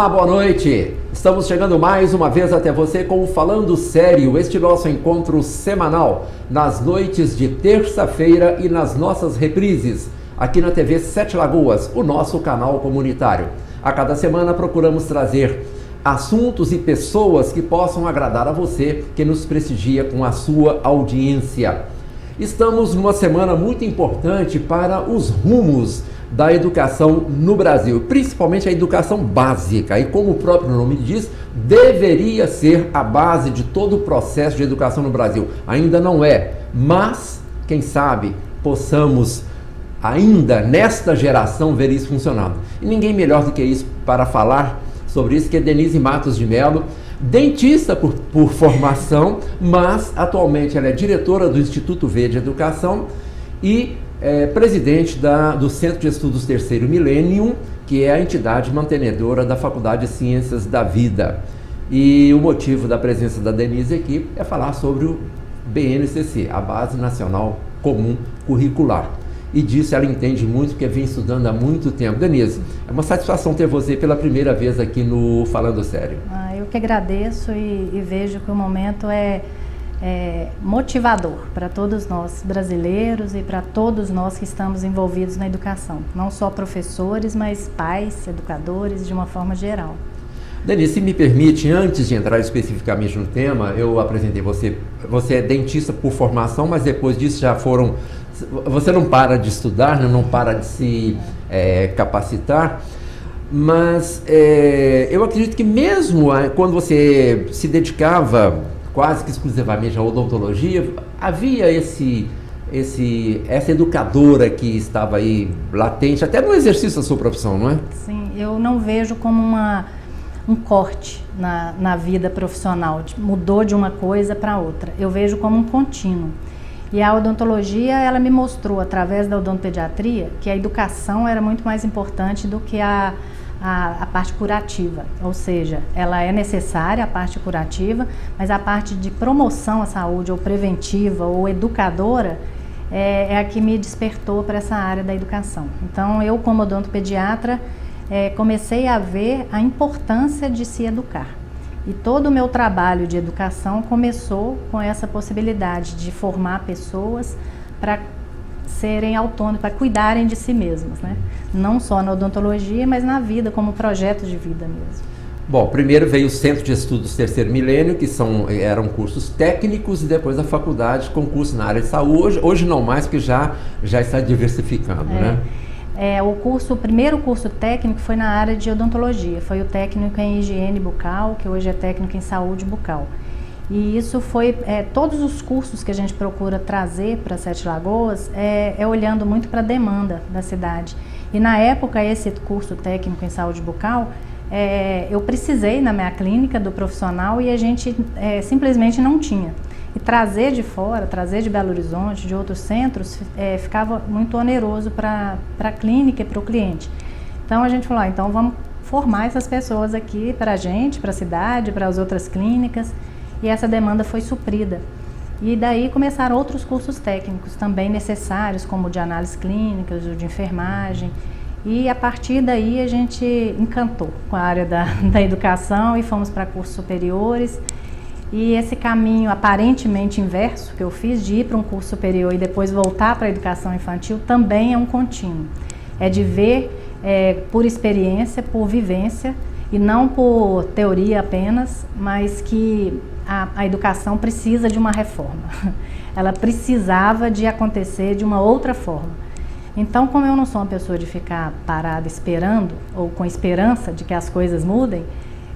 Olá, boa noite! Estamos chegando mais uma vez até você com o Falando Sério, este nosso encontro semanal, nas noites de terça-feira e nas nossas reprises, aqui na TV Sete Lagoas, o nosso canal comunitário. A cada semana procuramos trazer assuntos e pessoas que possam agradar a você, que nos prestigia com a sua audiência. Estamos numa semana muito importante para os rumos da educação no Brasil, principalmente a educação básica, e como o próprio nome diz, deveria ser a base de todo o processo de educação no Brasil. Ainda não é, mas quem sabe possamos ainda nesta geração ver isso funcionando. E ninguém melhor do que isso para falar sobre isso que é Denise Matos de Mello, dentista por formação, mas atualmente ela é diretora do Instituto V de Educação e presidente do Centro de Estudos Terceiro Milênio, que é a entidade mantenedora da Faculdade de Ciências da Vida. E o motivo da presença da Denise aqui é falar sobre o BNCC, a Base Nacional Comum Curricular. E disso ela entende muito, porque vem estudando há muito tempo. Denise, é uma satisfação ter você pela primeira vez aqui no Falando Sério. Eu que agradeço e vejo que o momento é motivador para todos nós brasileiros e para todos nós que estamos envolvidos na educação. Não só professores, mas pais, educadores, de uma forma geral. Denise, se me permite, antes de entrar especificamente no tema, eu apresentei você. Você é dentista por formação, mas depois disso já foram... Você não para de estudar, né? Não para de se capacitar, mas eu acredito que mesmo quando você se dedicava quase que exclusivamente à odontologia, havia essa educadora que estava aí latente, até no exercício da sua profissão, não é? Sim, eu não vejo como um corte na vida profissional, mudou de uma coisa para outra, eu vejo como um contínuo. E a odontologia, ela me mostrou, através da odontopediatria, que a educação era muito mais importante do que a parte curativa. Ou seja, ela é necessária, a parte curativa, mas a parte de promoção à saúde, ou preventiva, ou educadora, é a que me despertou para essa área da educação. Então, eu, como odontopediatra, comecei a ver a importância de se educar. E todo o meu trabalho de educação começou com essa possibilidade de formar pessoas para serem autônomas, para cuidarem de si mesmas, né? Não só na odontologia, mas na vida, como projeto de vida mesmo. Bom, primeiro veio o Centro de Estudos Terceiro Milênio, que eram cursos técnicos, e depois a faculdade com curso na área de saúde. Hoje não mais, porque já está diversificando, né? O primeiro curso técnico foi na área de odontologia, foi o técnico em higiene bucal, que hoje é técnico em saúde bucal. E isso foi, todos os cursos que a gente procura trazer para Sete Lagoas, olhando muito para a demanda da cidade. E na época, esse curso técnico em saúde bucal, eu precisei na minha clínica do profissional e a gente simplesmente não tinha. E trazer de fora, trazer de Belo Horizonte, de outros centros, ficava muito oneroso para a clínica e para o cliente. Então a gente falou, então vamos formar essas pessoas aqui para a gente, para a cidade, para as outras clínicas, e essa demanda foi suprida. E daí começaram outros cursos técnicos também necessários, como o de análise clínica, o de enfermagem, e a partir daí a gente encantou com a área da educação e fomos para cursos superiores. E esse caminho aparentemente inverso que eu fiz, de ir para um curso superior e depois voltar para a educação infantil, também é um contínuo. É de ver por experiência, por vivência, e não por teoria apenas, mas que a educação precisa de uma reforma. Ela precisava de acontecer de uma outra forma. Então, como eu não sou uma pessoa de ficar parada esperando, ou com esperança de que as coisas mudem,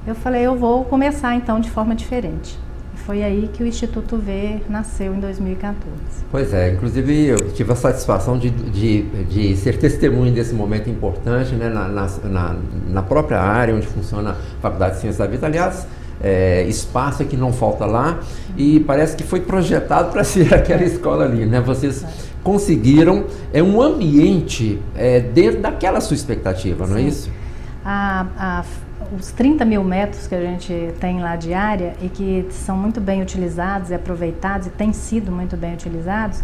eu falei, eu vou começar então de forma diferente. E foi aí que o Instituto V nasceu em 2014. Pois é, inclusive eu tive a satisfação de ser testemunha desse momento importante, né, na própria área onde funciona a Faculdade de Ciências da Vida. Aliás, espaço que não falta lá, e parece que foi projetado para ser aquela escola ali, né? Vocês conseguiram um ambiente dentro daquela sua expectativa, não é isso? Os 30 mil metros que a gente tem lá de área e que são muito bem utilizados e aproveitados e têm sido muito bem utilizados,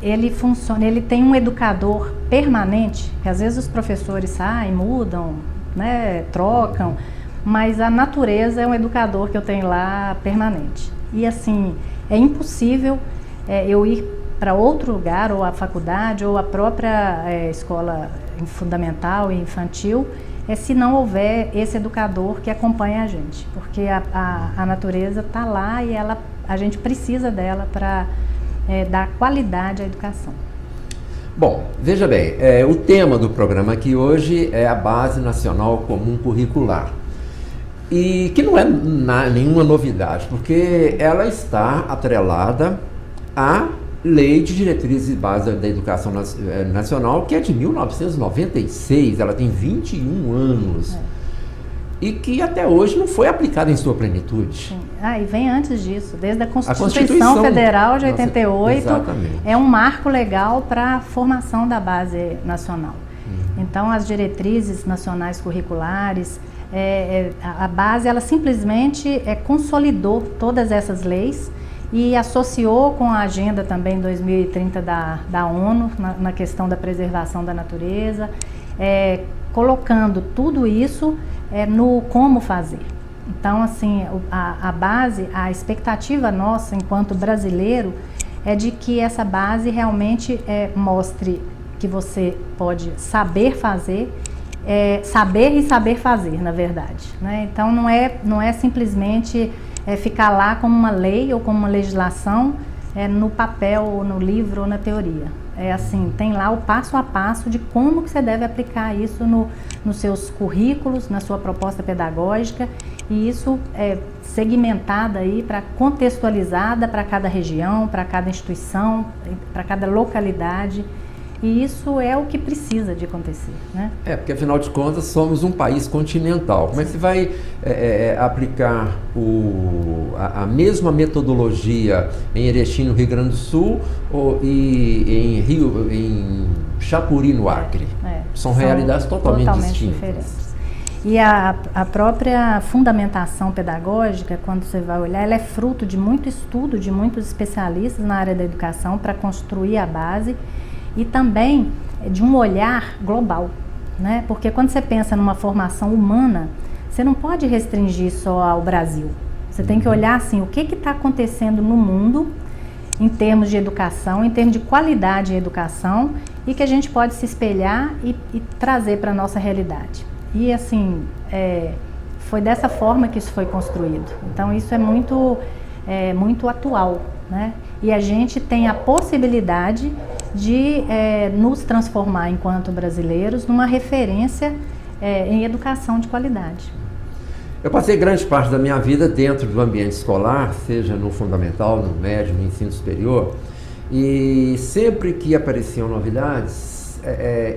ele funciona, ele tem um educador permanente, que às vezes os professores saem, mudam, né, trocam, mas a natureza é um educador que eu tenho lá permanente. E assim, é impossível eu ir para outro lugar, ou a faculdade, ou a própria escola fundamental e infantil, se não houver esse educador que acompanha a gente, porque a natureza está lá e a gente precisa dela para dar qualidade à educação. Bom, veja bem, o tema do programa aqui hoje é a Base Nacional Comum Curricular. E que não é nenhuma novidade, porque ela está atrelada à Lei de Diretrizes e Bases da Educação Nacional, que é de 1996, ela tem 21 anos. E que até hoje não foi aplicada em sua plenitude. Sim. E vem antes disso, desde a Constituição Federal de 88, exatamente. É um marco legal para a formação da base nacional. Então, as diretrizes nacionais curriculares, a base, ela simplesmente consolidou todas essas leis e associou com a agenda também 2030 da ONU, na questão da preservação da natureza, colocando tudo isso no como fazer. Então, assim, a base, a expectativa nossa enquanto brasileiro é de que essa base realmente mostre que você pode saber fazer, saber e saber fazer, na verdade, né? Então, não é simplesmente ficar lá como uma lei ou como uma legislação no papel, ou no livro, ou na teoria. Assim, tem lá o passo a passo de como que você deve aplicar isso nos seus currículos, na sua proposta pedagógica, e isso é segmentada aí, contextualizada para cada região, para cada instituição, para cada localidade. E isso é o que precisa de acontecer, né? Porque afinal de contas somos um país continental. Como é que você vai aplicar a mesma metodologia em Erechim, no Rio Grande do Sul, e em Chapuri, no Acre? São realidades totalmente distintas. Diferentes. E a própria fundamentação pedagógica, quando você vai olhar, ela é fruto de muito estudo, de muitos especialistas na área da educação para construir a base, e também de um olhar global, né? Porque quando você pensa numa formação humana, você não pode restringir só ao Brasil. Você tem que olhar assim, o que está acontecendo no mundo em termos de educação, em termos de qualidade em educação, e que a gente pode se espelhar e trazer para a nossa realidade. E assim, foi dessa forma que isso foi construído. Então isso é muito atual, né? E a gente tem a possibilidade de nos transformar enquanto brasileiros numa referência em educação de qualidade. Eu passei grande parte da minha vida dentro do ambiente escolar, seja no fundamental, no médio, no ensino superior, e sempre que apareciam novidades,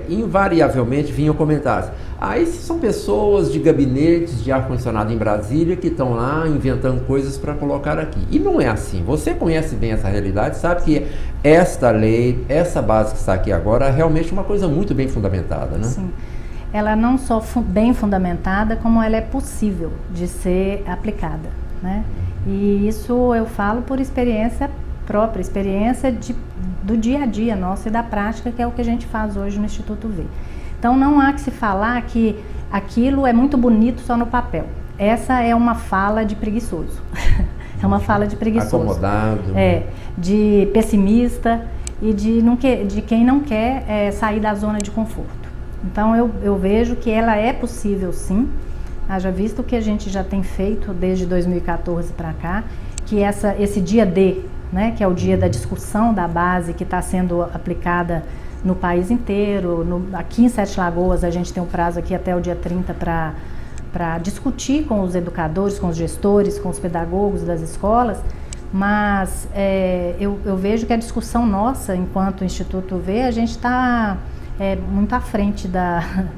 invariavelmente vinham comentários. Esses são pessoas de gabinetes de ar-condicionado em Brasília que estão lá inventando coisas para colocar aqui. E não é assim. Você conhece bem essa realidade, sabe que esta lei, essa base que está aqui agora, é realmente uma coisa muito bem fundamentada, né? Sim. Ela não só bem fundamentada, como ela é possível de ser aplicada, né? E isso eu falo por experiência própria, experiência do dia a dia nosso e da prática, que é o que a gente faz hoje no Instituto V. Então não há que se falar que aquilo é muito bonito só no papel. Essa é uma fala de preguiçoso. É uma fala de preguiçoso. Acomodado. De pessimista e de quem não quer sair da zona de conforto. Então eu vejo que ela é possível sim, haja visto o que a gente já tem feito desde 2014 para cá, que esse dia D, né, que é o dia da discussão da base que está sendo aplicada no país inteiro. Aqui em Sete Lagoas a gente tem um prazo aqui até o dia 30 para discutir com os educadores, com os gestores, com os pedagogos das escolas, mas eu vejo que a discussão nossa, enquanto Instituto V, a gente está muito à frente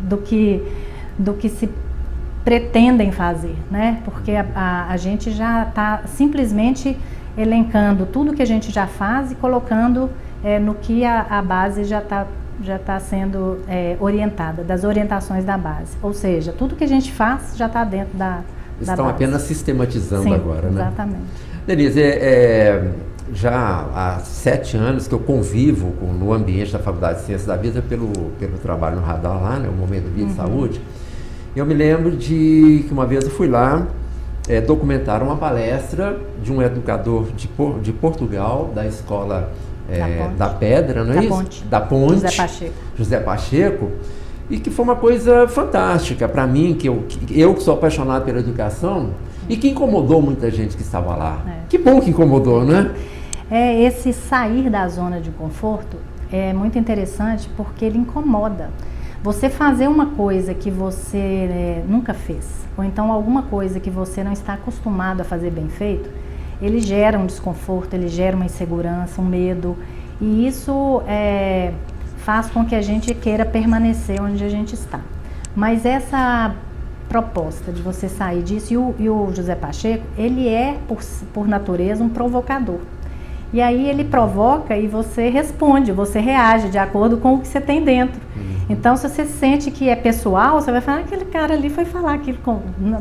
do que se pretendem fazer, né? Porque a gente já está simplesmente elencando tudo que a gente já faz e colocando no que a base já está sendo orientada, das orientações da base. Ou seja, tudo que a gente faz já está dentro da base. Estão apenas sistematizando. Sim, agora, né? Exatamente. Denise, já há 7 anos que eu convivo no ambiente da Faculdade de Ciências da Vida pelo trabalho no Radar lá, né, o Momento Vida e Saúde, Eu me lembro de que uma vez eu fui lá documentar uma palestra de um educador de Portugal, da escola da Pedra, não é isso? Da Ponte. José Pacheco. E que foi uma coisa fantástica para mim, que eu que sou apaixonado pela educação e que incomodou muita gente que estava lá. Que bom que incomodou, né? Esse sair da zona de conforto é muito interessante porque ele incomoda. Você fazer uma coisa que você nunca fez, ou então alguma coisa que você não está acostumado a fazer bem feito, ele gera um desconforto, ele gera uma insegurança, um medo, e isso faz com que a gente queira permanecer onde a gente está. Mas essa proposta de você sair disso, e o José Pacheco, ele é, por natureza, um provocador. E aí ele provoca e você responde, você reage de acordo com o que você tem dentro. Então, se você sente que é pessoal, você vai falar, aquele cara ali foi falar aquilo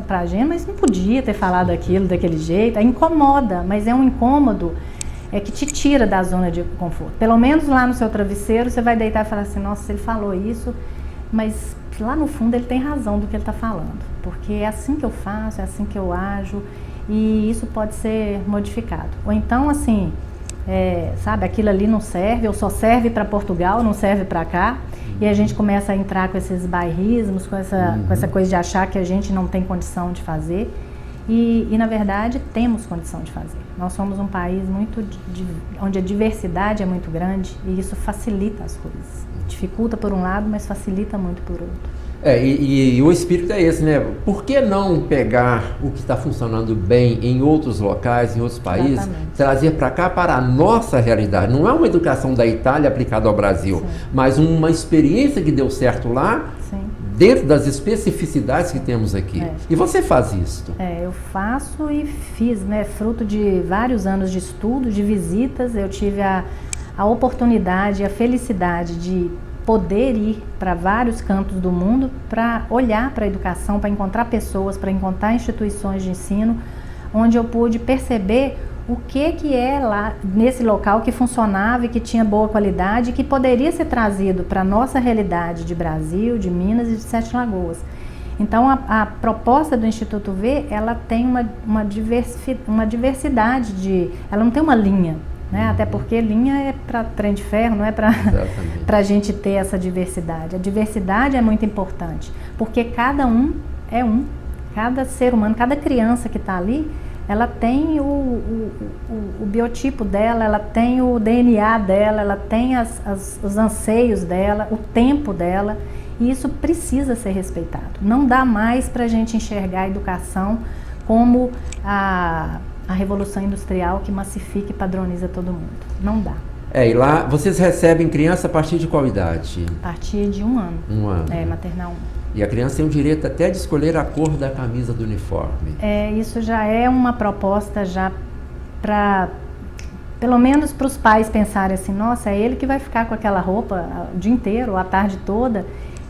pra gente, mas não podia ter falado aquilo daquele jeito. Aí incomoda, mas é um incômodo que te tira da zona de conforto. Pelo menos lá no seu travesseiro, você vai deitar e falar assim, nossa, ele falou isso, mas lá no fundo ele tem razão do que ele está falando. Porque é assim que eu faço, é assim que eu ajo, e isso pode ser modificado. Ou então, assim, sabe, aquilo ali não serve, ou só serve para Portugal, não serve para cá. E a gente começa a entrar com esses bairrismos, com essa coisa de achar que a gente não tem condição de fazer. E na verdade, temos condição de fazer. Nós somos um país onde a diversidade é muito grande e isso facilita as coisas. Dificulta por um lado, mas facilita muito por outro. E o espírito é esse, né? Por que não pegar o que está funcionando bem em outros locais, em outros países, Exatamente. trazer para cá, para a nossa realidade? Não é uma educação da Itália aplicada ao Brasil, mas uma experiência que deu certo lá, dentro das especificidades que temos aqui. E você faz isso? Eu faço e fiz, né? Fruto de vários anos de estudo, de visitas. Eu tive a oportunidade, a felicidade de poder ir para vários cantos do mundo para olhar para a educação, para encontrar pessoas, para encontrar instituições de ensino, onde eu pude perceber o que é lá nesse local que funcionava e que tinha boa qualidade e que poderia ser trazido para a nossa realidade de Brasil, de Minas e de Sete Lagoas. Então a proposta do Instituto V, ela tem uma diversidade ela não tem uma linha. Né? Até porque linha é para trem de ferro, não é para a gente ter essa diversidade. A diversidade é muito importante, porque cada um é cada ser humano, cada criança que está ali, ela tem o biotipo dela, ela tem o DNA dela, ela tem os anseios dela, o tempo dela, e isso precisa ser respeitado. Não dá mais para a gente enxergar a educação como a Revolução Industrial que massifica e padroniza todo mundo. Não dá. E lá vocês recebem criança a partir de qual idade? A partir de 1 ano. 1 ano. Maternal 1. E a criança tem o direito até de escolher a cor da camisa do uniforme. Isso já é uma proposta já para, pelo menos para os pais pensarem assim, nossa, é ele que vai ficar com aquela roupa o dia inteiro, a tarde toda.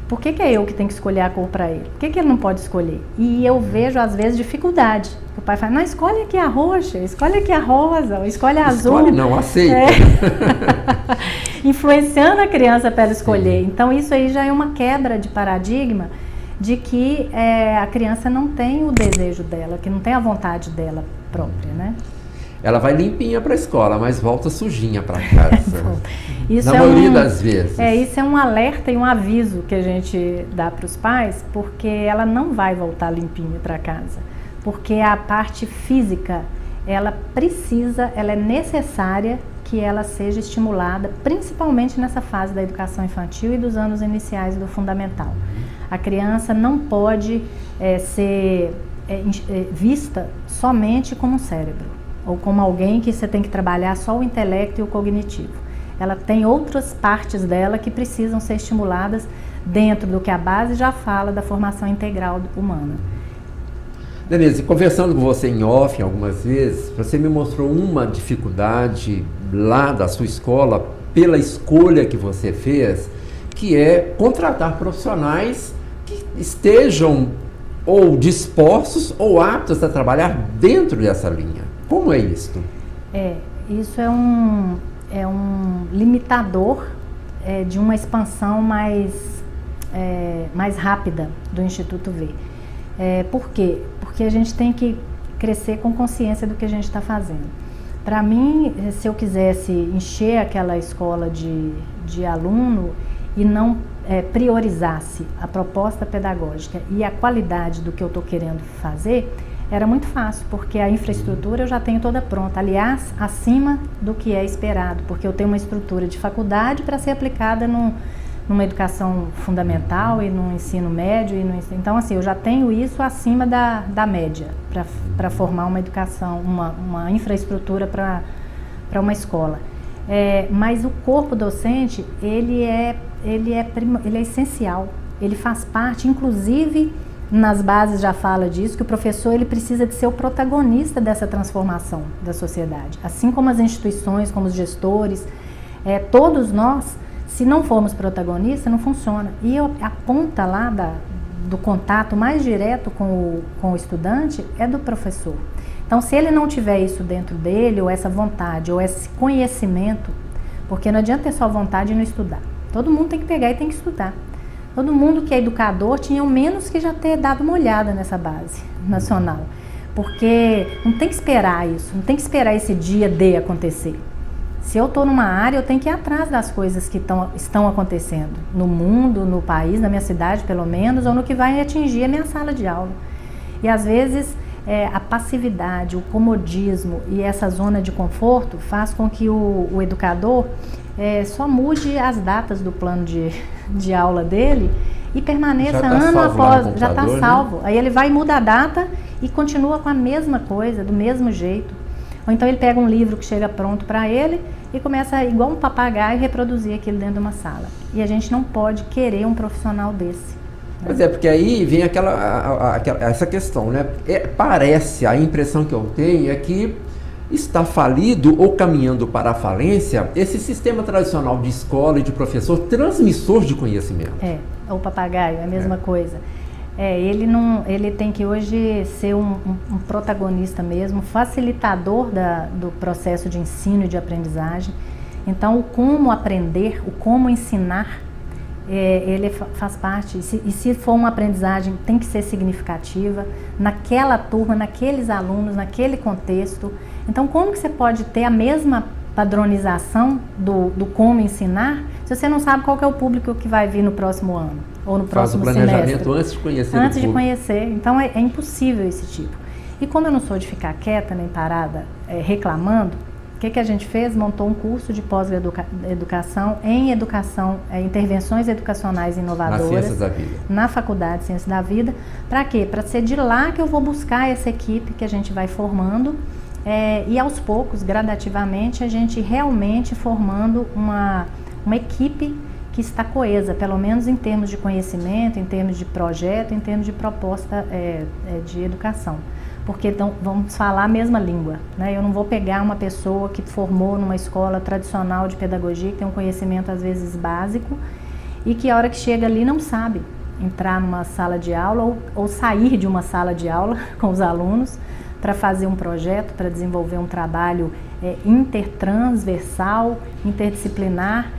Por que é eu que tenho que escolher a cor para ele? Por que ele não pode escolher? E eu vejo, às vezes, dificuldade. O pai fala, não, escolhe aqui a roxa, escolhe aqui a rosa, escolhe a azul. Escolhe não, aceita. Influenciando a criança para ela escolher. Então, isso aí já é uma quebra de paradigma de que a criança não tem o desejo dela, que não tem a vontade dela própria, né? Ela vai limpinha para a escola, mas volta sujinha para casa. Isso Na maioria das vezes. Isso é um alerta e um aviso que a gente dá para os pais, porque ela não vai voltar limpinha para casa. Porque a parte física, ela é necessária que ela seja estimulada, principalmente nessa fase da educação infantil e dos anos iniciais do fundamental. A criança não pode ser vista somente como um cérebro, ou como alguém que você tem que trabalhar só o intelecto e o cognitivo. Ela tem outras partes dela que precisam ser estimuladas dentro do que a base já fala da formação integral humana. Denise, conversando com você em off algumas vezes, você me mostrou uma dificuldade lá da sua escola, pela escolha que você fez, que é contratar profissionais que estejam ou dispostos ou aptos a trabalhar dentro dessa linha. Como é isto? Isso é um limitador de uma expansão mais mais rápida do Instituto V. Por quê? Porque a gente tem que crescer com consciência do que a gente está fazendo. Para mim, se eu quisesse encher aquela escola de aluno e não priorizasse a proposta pedagógica e a qualidade do que eu estou querendo fazer, era muito fácil, porque a infraestrutura eu já tenho toda pronta, aliás, acima do que é esperado, porque eu tenho uma estrutura de faculdade para ser aplicada numa educação fundamental e no ensino médio. Então, assim, eu já tenho isso acima da média para formar uma educação, uma infraestrutura para uma escola. Mas o corpo docente, ele é essencial, ele faz parte, inclusive nas bases já fala disso, que o professor ele precisa de ser o protagonista dessa transformação da sociedade, assim como as instituições, como os gestores, todos nós, se não formos protagonistas, não funciona. E a ponta lá do contato mais direto com o estudante é do professor. Então, se ele não tiver isso dentro dele, ou essa vontade, ou esse conhecimento, porque não adianta ter só vontade e não estudar. Todo mundo tem que pegar e tem que estudar. Todo mundo que é educador tinha ao menos que já ter dado uma olhada nessa base nacional. Porque não tem que esperar isso, não tem que esperar esse dia D acontecer. Se eu estou numa área, eu tenho que ir atrás das coisas que estão acontecendo no mundo, no país, na minha cidade pelo menos, ou no que vai atingir a minha sala de aula. E às vezes a passividade, o comodismo e essa zona de conforto faz com que o educador só mude as datas do plano de aula dele e permaneça ano após, já está salvo. Né? Aí ele vai e muda a data e continua com a mesma coisa, do mesmo jeito. Ou então ele pega um livro que chega pronto para ele e começa, igual um papagaio, reproduzir aquilo dentro de uma sala. E a gente não pode querer um profissional desse. Né? Pois porque aí vem essa questão, né? Parece, a impressão que eu tenho é que está falido ou caminhando para a falência esse sistema tradicional de escola e de professor transmissor de conhecimento. O papagaio, é a mesma coisa. Ele tem que hoje ser um protagonista mesmo, facilitador do processo de ensino e de aprendizagem. Então, o como aprender, o como ensinar, ele faz parte. E se for uma aprendizagem, tem que ser significativa naquela turma, naqueles alunos, naquele contexto. Então, como que você pode ter a mesma padronização do como ensinar, se você não sabe qual que é o público que vai vir no próximo ano ou no próximo semestre? Faz o planejamento antes de conhecer o Antes de público. conhecer. Então, é impossível esse tipo. E como eu não sou de ficar quieta nem parada reclamando, o que a gente fez? Montou um curso de pós-educação em intervenções educacionais inovadoras. Na Ciências da Vida. Na Faculdade de Ciências da Vida. Para quê? Para ser de lá que eu vou buscar essa equipe que a gente vai formando. E aos poucos, gradativamente, a gente realmente formando uma equipe que está coesa, pelo menos em termos de conhecimento, em termos de projeto, em termos de proposta de educação. Porque então, vamos falar a mesma língua, né? Eu não vou pegar uma pessoa que formou numa escola tradicional de pedagogia, que tem um conhecimento às vezes básico, e que a hora que chega ali não sabe entrar numa sala de aula ou sair de uma sala de aula com os alunos, para fazer um projeto, para desenvolver um trabalho intertransversal, interdisciplinar,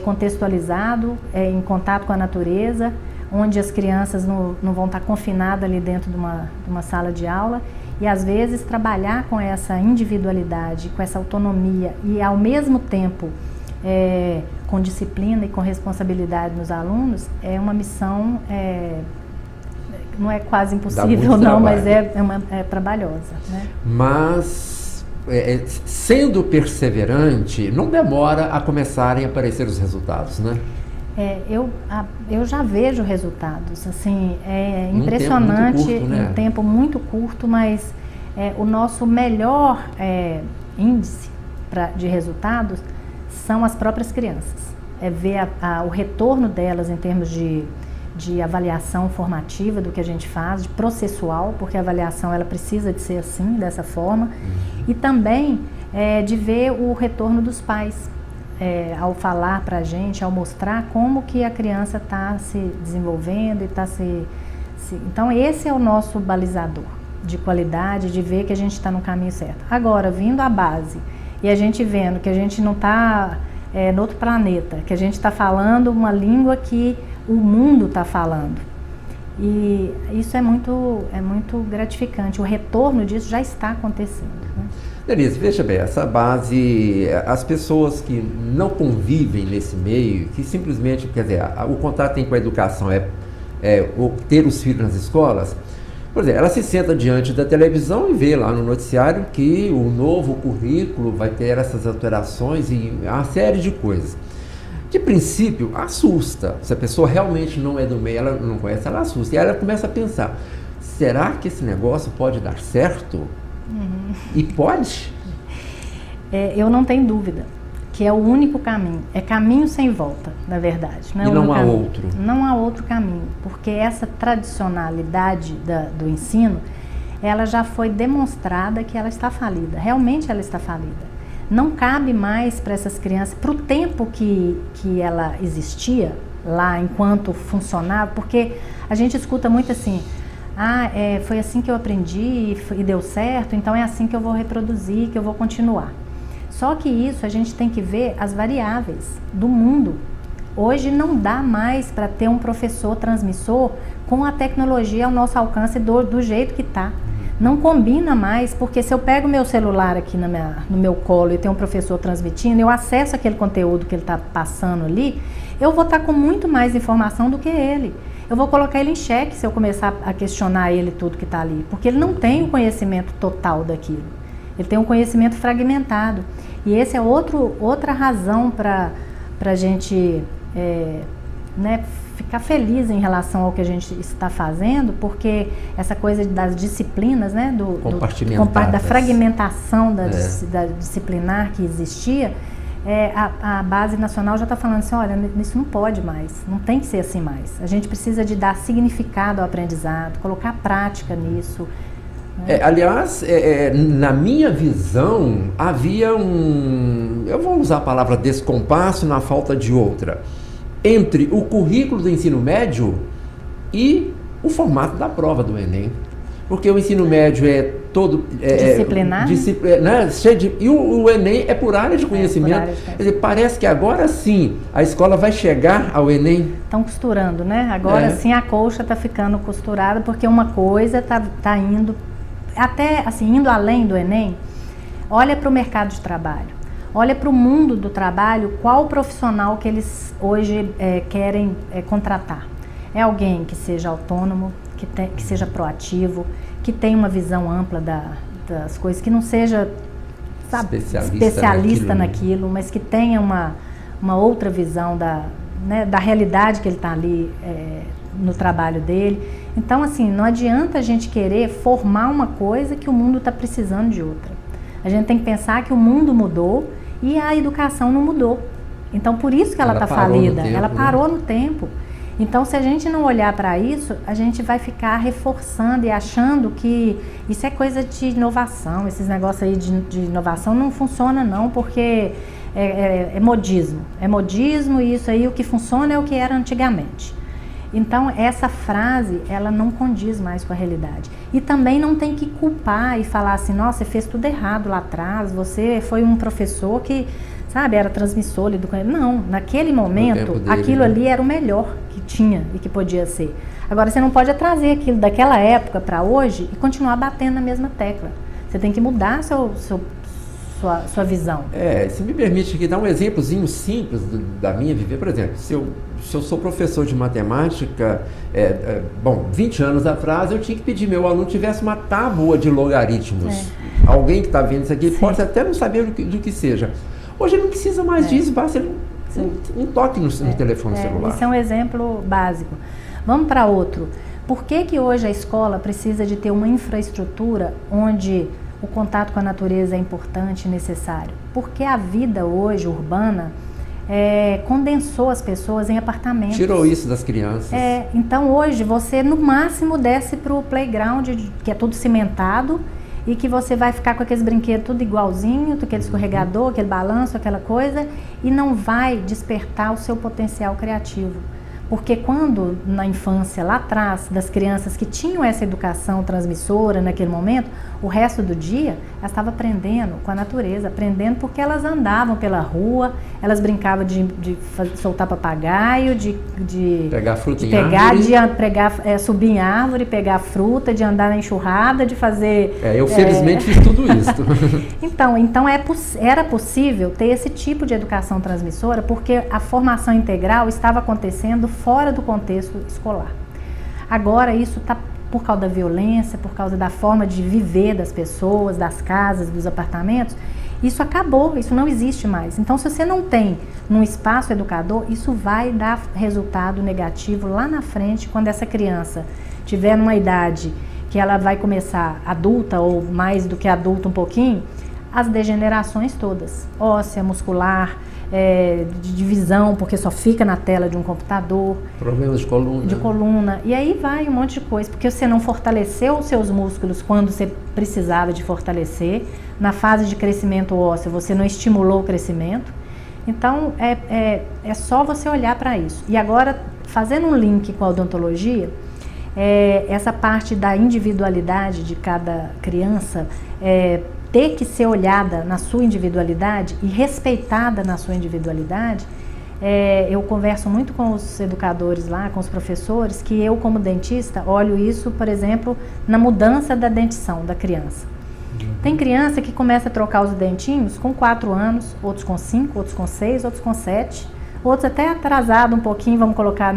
contextualizado, em contato com a natureza, onde as crianças não vão estar confinadas ali dentro de uma sala de aula, e às vezes trabalhar com essa individualidade, com essa autonomia e ao mesmo tempo com disciplina e com responsabilidade nos alunos, é uma missão não é quase impossível não, mas é trabalhosa. Né? Mas, sendo perseverante, não demora a começarem a aparecer os resultados, né? Eu já vejo resultados, assim, é impressionante, em um tempo muito curto, mas o nosso melhor índice de resultados são as próprias crianças. É ver o retorno delas em termos de avaliação formativa do que a gente faz, de processual, porque a avaliação ela precisa de ser assim, dessa forma, e também de ver o retorno dos pais, ao falar para a gente, ao mostrar como que a criança está se desenvolvendo e está Então esse é o nosso balizador de qualidade, de ver que a gente está no caminho certo. Agora, vindo à base e a gente vendo que a gente não está no outro planeta, que a gente está falando uma língua que o mundo está falando. E isso é muito gratificante. O retorno disso já está acontecendo, né? Denise, veja bem, essa base, as pessoas que não convivem nesse meio, que simplesmente, quer dizer, o contato tem com a educação é ter os filhos nas escolas, por exemplo, ela se senta diante da televisão e vê lá no noticiário que o novo currículo vai ter essas alterações e uma série de coisas. De princípio, assusta. Se a pessoa realmente não é do meio, ela não conhece, ela assusta. E aí ela começa a pensar, será que esse negócio pode dar certo? Uhum. E pode? Eu não tenho dúvida que é o único caminho. É caminho sem volta, na verdade. E não há outro? Não há outro caminho, porque essa tradicionalidade do ensino, ela já foi demonstrada que ela está falida. Realmente ela está falida. Não cabe mais para essas crianças, para o tempo que ela existia lá, enquanto funcionava, porque a gente escuta muito assim, foi assim que eu aprendi e deu certo, então é assim que eu vou reproduzir, que eu vou continuar. Só que isso a gente tem que ver as variáveis do mundo. Hoje não dá mais para ter um professor transmissor com a tecnologia ao nosso alcance do jeito que está. Não combina mais, porque se eu pego meu celular aqui no meu colo e tem um professor transmitindo, eu acesso aquele conteúdo que ele está passando ali, eu vou estar com muito mais informação do que ele. Eu vou colocar ele em xeque se eu começar a questionar ele tudo que está ali, porque ele não tem o conhecimento total daquilo. Ele tem um conhecimento fragmentado. E essa é outra razão para a gente ficar feliz em relação ao que a gente está fazendo, porque essa coisa das disciplinas, né, da fragmentação da disciplinar que existia, a base nacional já está falando assim, olha, isso não pode mais, não tem que ser assim mais. A gente precisa de dar significado ao aprendizado, colocar prática nisso. Aliás, na minha visão, havia eu vou usar a palavra descompasso na falta de outra, entre o currículo do ensino médio e o formato da prova do Enem. Porque o ensino médio é todo... disciplinar. Né? E o Enem é por área de conhecimento. Quer dizer, parece que agora sim a escola vai chegar ao Enem. Estão costurando, né? Agora sim a colcha está ficando costurada, porque uma coisa está indo... Até assim, indo além do Enem, olha para o mercado de trabalho, olha para o mundo do trabalho, qual profissional que eles hoje querem contratar. É alguém que seja autônomo, que seja proativo, que tenha uma visão ampla das coisas, que não seja especialista naquilo, mas que tenha uma outra visão da realidade que ele está ali no trabalho dele. Então, assim, não adianta a gente querer formar uma coisa que o mundo está precisando de outra. A gente tem que pensar que o mundo mudou e a educação não mudou. Então, por isso que ela está falida. Ela parou no tempo. Então, se a gente não olhar para isso, a gente vai ficar reforçando e achando que isso é coisa de inovação. Esses negócios aí de inovação não funciona não, porque é modismo. É modismo e isso aí, o que funciona é o que era antigamente. Então, essa frase, ela não condiz mais com a realidade. E também não tem que culpar e falar assim, nossa, você fez tudo errado lá atrás, você foi um professor que, sabe, era transmissor do conhecimento. Não, naquele momento, aquilo ali era o melhor que tinha e que podia ser. Agora, você não pode trazer aquilo daquela época para hoje e continuar batendo na mesma tecla. Você tem que mudar sua visão. Se me permite aqui dar um exemplozinho simples da minha viver, por exemplo, se eu sou professor de matemática, 20 anos atrás eu tinha que pedir meu aluno tivesse uma tábua de logaritmos. Alguém que está vendo isso aqui pode até não saber do que seja. Hoje não precisa mais disso, basta um toque no telefone celular. Isso é um exemplo básico. Vamos para outro. Por que hoje a escola precisa de ter uma infraestrutura onde o contato com a natureza é importante e necessário? Porque a vida hoje urbana condensou as pessoas em apartamentos. Tirou isso das crianças. Então hoje você no máximo desce para o playground, que é tudo cimentado, e que você vai ficar com aqueles brinquedos tudo igualzinho, aquele escorregador, aquele balanço, aquela coisa, e não vai despertar o seu potencial criativo. Porque quando na infância, lá atrás, das crianças que tinham essa educação transmissora naquele momento, O resto do dia, elas estavam aprendendo com a natureza, aprendendo porque elas andavam pela rua, elas brincavam de soltar papagaio, de pegar fruta em árvore, subir em árvore, pegar fruta, de andar na enxurrada, de fazer... Eu felizmente fiz tudo isso. Então era possível ter esse tipo de educação transmissora porque a formação integral estava acontecendo fora do contexto escolar. Agora isso está por causa da violência, por causa da forma de viver das pessoas, das casas, dos apartamentos, isso acabou, isso não existe mais. Então, se você não tem num espaço educador, isso vai dar resultado negativo lá na frente, quando essa criança tiver numa idade que ela vai começar adulta ou mais do que adulta um pouquinho, as degenerações todas, óssea, muscular, de visão, porque só fica na tela de um computador. Problemas de coluna. De coluna. E aí vai um monte de coisa, porque você não fortaleceu os seus músculos quando você precisava de fortalecer. Na fase de crescimento ósseo, você não estimulou o crescimento. Então, é só você olhar para isso. E agora, fazendo um link com a odontologia, essa parte da individualidade de cada criança, ter que ser olhada na sua individualidade e respeitada na sua individualidade, eu converso muito com os educadores lá, com os professores, que eu como dentista olho isso, por exemplo, na mudança da dentição da criança. Tem criança que começa a trocar os dentinhos com 4 anos, outros com 5, outros com 6, outros com 7, outros até atrasado um pouquinho, vamos colocar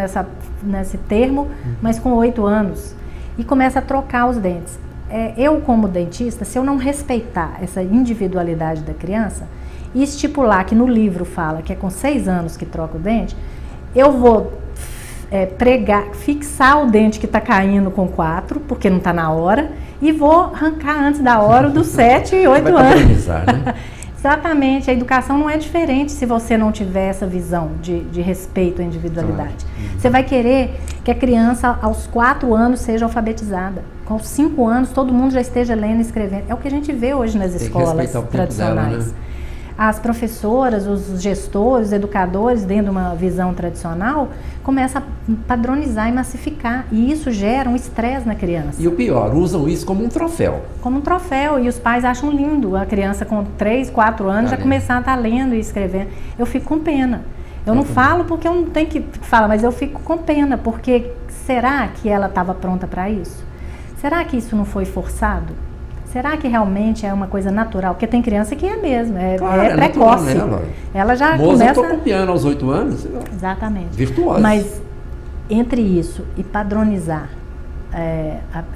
nesse termo, mas com 8 anos, e começa a trocar os dentes. Eu como dentista, se eu não respeitar essa individualidade da criança e estipular que no livro fala que é com 6 anos que troca o dente, eu vou fixar o dente que está caindo com 4, porque não está na hora, e vou arrancar antes da hora o dos 7 e 8 anos. Né? Exatamente, a educação não é diferente se você não tiver essa visão de respeito à individualidade. Claro. Você vai querer que a criança aos 4 anos seja alfabetizada. Com os 5 anos todo mundo já esteja lendo e escrevendo. É o que a gente vê hoje nas escolas tradicionais. Dela, né? As professoras, os gestores, os educadores, dentro de uma visão tradicional, começam a padronizar e massificar. E isso gera um estresse na criança. E o pior, usam isso como um troféu. Como um troféu. E os pais acham lindo a criança com 3, 4 anos já começar a estar lendo e escrevendo. Eu fico com pena. Eu não falo porque eu não tenho que falar, mas eu fico com pena. Porque será que ela estava pronta para isso? Será que isso não foi forçado? Será que realmente é uma coisa natural? Porque tem criança que é mesmo, claro, é precoce. Natural, né, ela já Mozart começa... tocou piano aos 8 anos. Exatamente. Virtuosa. Mas entre isso e padronizar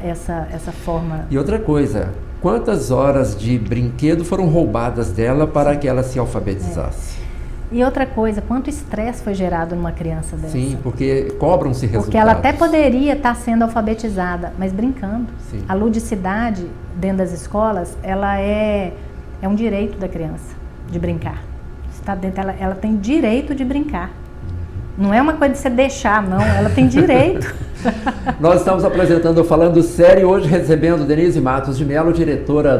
essa forma... E outra coisa, quantas horas de brinquedo foram roubadas dela para que ela se alfabetizasse? E outra coisa, quanto estresse foi gerado numa criança dessa? Sim, porque cobram-se resultados. Porque ela até poderia estar sendo alfabetizada, mas brincando. Sim. A ludicidade dentro das escolas, ela é um direito da criança, de brincar. Está dentro, ela tem direito de brincar. Não é uma coisa de você deixar, não. Ela tem direito. Nós estamos apresentando Falando Sério, hoje recebendo Denise Matos de Mello, diretora